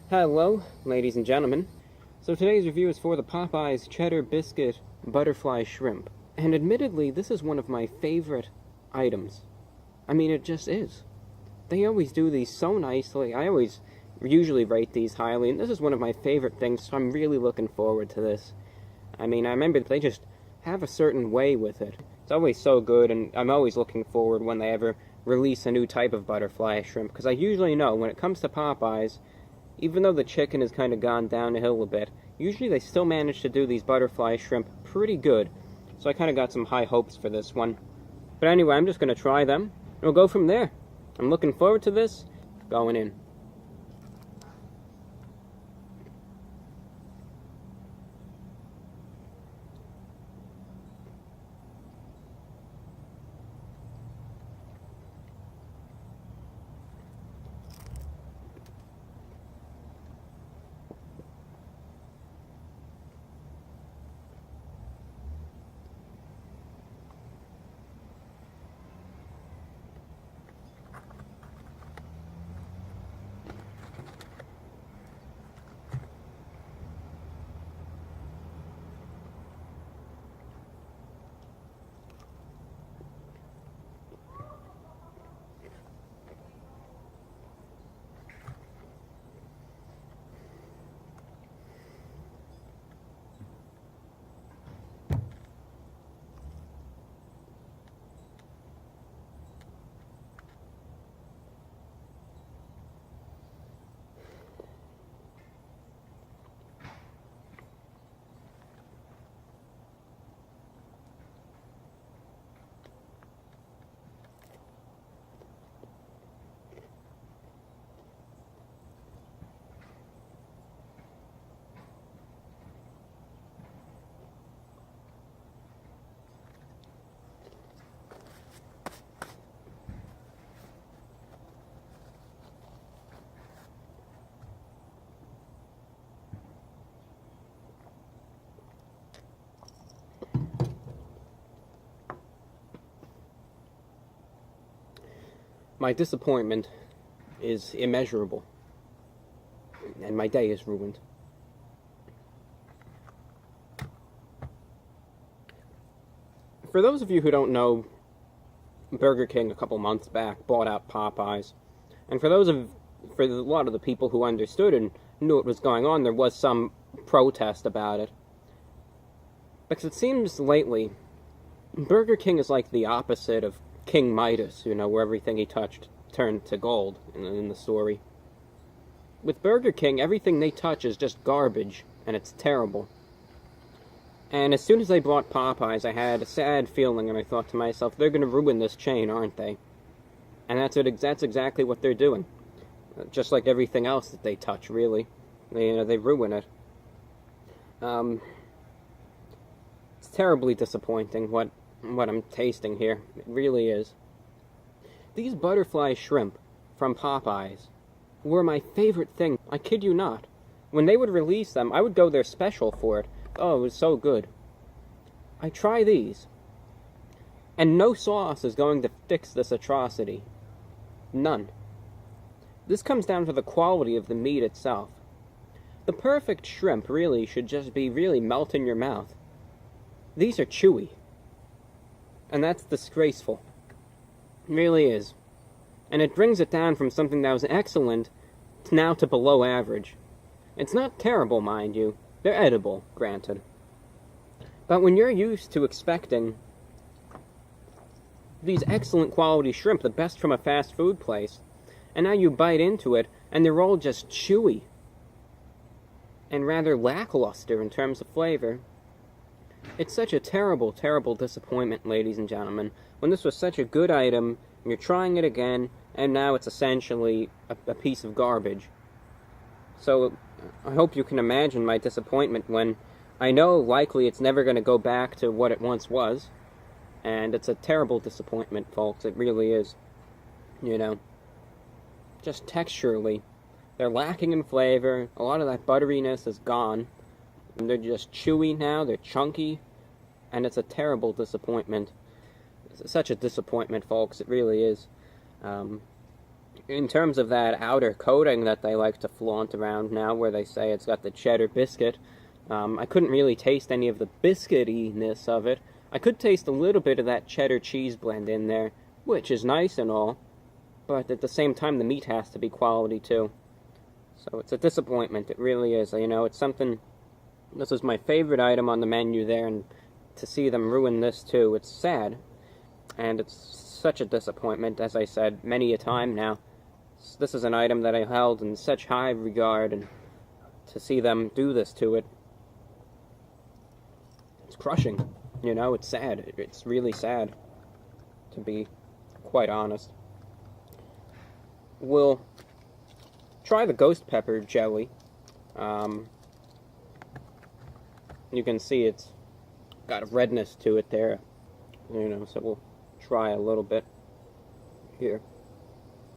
Hello, ladies and gentlemen. So today's review is for the Popeyes Cheddar Biscuit Butterfly Shrimp. And admittedly, this is one of my favorite items. I mean, it just is. They always do these so nicely. I always usually rate these highly, and this is one of my favorite things, so I'm really looking forward to this. I mean, I remember they just have a certain way with it. It's always so good, and I'm always looking forward when they ever release a new type of butterfly shrimp, because I usually know when it comes to Popeyes, even though the chicken has kind of gone down the hill a bit, usually they still manage to do these butterfly shrimp pretty good. So I kind of got some high hopes for this one. But anyway, I'm just going to try them, and we'll go from there. I'm looking forward to this. Going in. My disappointment is immeasurable, and my day is ruined. For those of you who don't know, Burger King a couple months back bought out Popeyes, and for a lot of the people who understood and knew what was going on, there was some protest about it. Because it seems lately, Burger King is like the opposite of King Midas, where everything he touched turned to gold in the story. With Burger King, everything they touch is just garbage, and it's terrible. And as soon as they bought Popeyes, I had a sad feeling, and I thought to myself, they're going to ruin this chain, aren't they? And that's exactly what they're doing. Just like everything else that they touch, really. They ruin it. It's terribly disappointing what I'm tasting here. It really is. These butterfly shrimp from Popeyes were my favorite thing. I kid you not. When they would release them, I would go their special for it. Oh, it was so good. I try these, and no sauce is going to fix this atrocity. None. This comes down to the quality of the meat itself. The perfect shrimp really should just be really melt in your mouth. These are chewy. And that's disgraceful. It really is. And it brings it down from something that was excellent to now to below average. It's not terrible, mind you. They're edible, granted. But when you're used to expecting these excellent quality shrimp, the best from a fast food place, and now you bite into it, and they're all just chewy and rather lackluster in terms of flavor, it's such a terrible, terrible disappointment, ladies and gentlemen, when this was such a good item, and you're trying it again, and now it's essentially a piece of garbage. So, I hope you can imagine my disappointment when I know likely it's never going to go back to what it once was, and it's a terrible disappointment, folks, it really is. Just texturally, they're lacking in flavor, a lot of that butteriness is gone. They're just chewy now, they're chunky, and it's a terrible disappointment. It's such a disappointment, folks, it really is. in terms of that outer coating that they like to flaunt around now, where they say it's got the cheddar biscuit, I couldn't really taste any of the biscuitiness of it. I could taste a little bit of that cheddar cheese blend in there, which is nice and all, but at the same time the meat has to be quality too. So it's a disappointment, it really is. You know, it's something, this is my favorite item on the menu there, and to see them ruin this too, it's sad. And it's such a disappointment, as I said many a time now. This is an item that I held in such high regard, and to see them do this to it, it's crushing. You know, it's sad. It's really sad, to be quite honest. We'll try the ghost pepper jelly. You can see it's got a redness to it there, you know, so we'll try a little bit here.